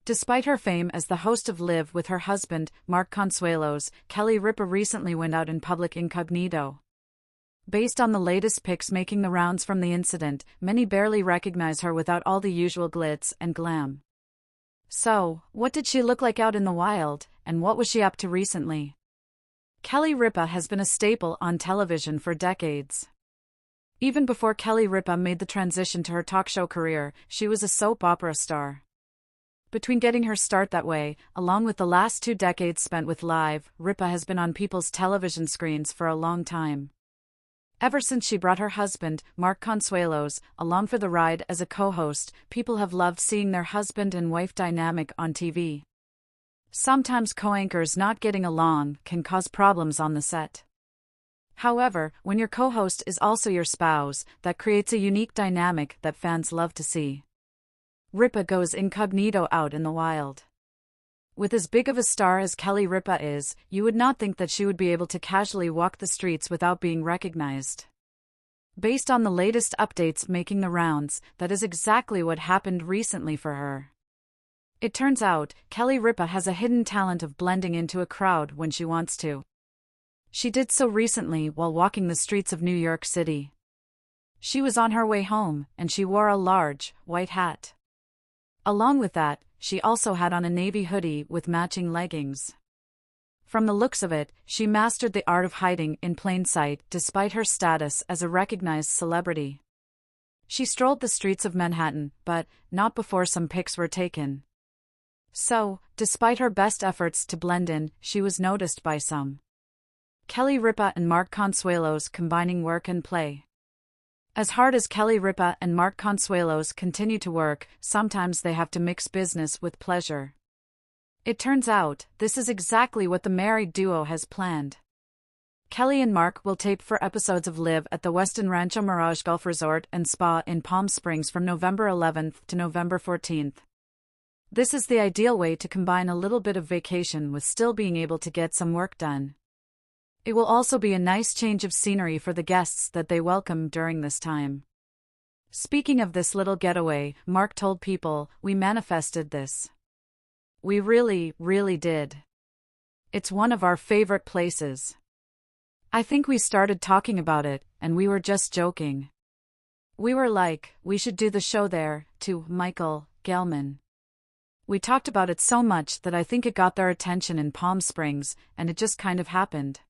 Despite her fame as the host of Live with her husband, Mark Consuelos, Kelly Ripa recently went out in public incognito. Based on the latest pics making the rounds from the incident, many barely recognize her without all the usual glitz and glam. So, what did she look like out in the wild, and what was she up to recently? Kelly Ripa has been a staple on television for decades. Even before Kelly Ripa made the transition to her talk show career, she was a soap opera star. Between getting her start that way, along with the last 2 decades spent with Live, Ripa has been on people's television screens for a long time. Ever since she brought her husband, Mark Consuelos, along for the ride as a co-host, people have loved seeing their husband and wife dynamic on TV. Sometimes co-anchors not getting along can cause problems on the set. However, when your co-host is also your spouse, that creates a unique dynamic that fans love to see. Ripa goes incognito out in the wild. With as big of a star as Kelly Ripa is, you would not think that she would be able to casually walk the streets without being recognized. Based on the latest updates making the rounds, that is exactly what happened recently for her. It turns out, Kelly Ripa has a hidden talent of blending into a crowd when she wants to. She did so recently while walking the streets of New York City. She was on her way home, and she wore a large, white hat. Along with that, she also had on a navy hoodie with matching leggings. From the looks of it, she mastered the art of hiding in plain sight despite her status as a recognized celebrity. She strolled the streets of Manhattan, but not before some pics were taken. So, despite her best efforts to blend in, she was noticed by some. Kelly Ripa and Mark Consuelos combining work and play. As hard as Kelly Ripa and Mark Consuelos continue to work, sometimes they have to mix business with pleasure. It turns out, this is exactly what the married duo has planned. Kelly and Mark will tape 4 episodes of Live at the Westin Rancho Mirage Golf Resort and Spa in Palm Springs from November 11th to November 14th. This is the ideal way to combine a little bit of vacation with still being able to get some work done. It will also be a nice change of scenery for the guests that they welcome during this time. Speaking of this little getaway, Mark told People, "We manifested this. We really, really did. It's one of our favorite places. I think we started talking about it, and we were just joking. We were like, we should do the show there," to Michael Gelman. "We talked about it so much that I think it got their attention in Palm Springs, and it just kind of happened."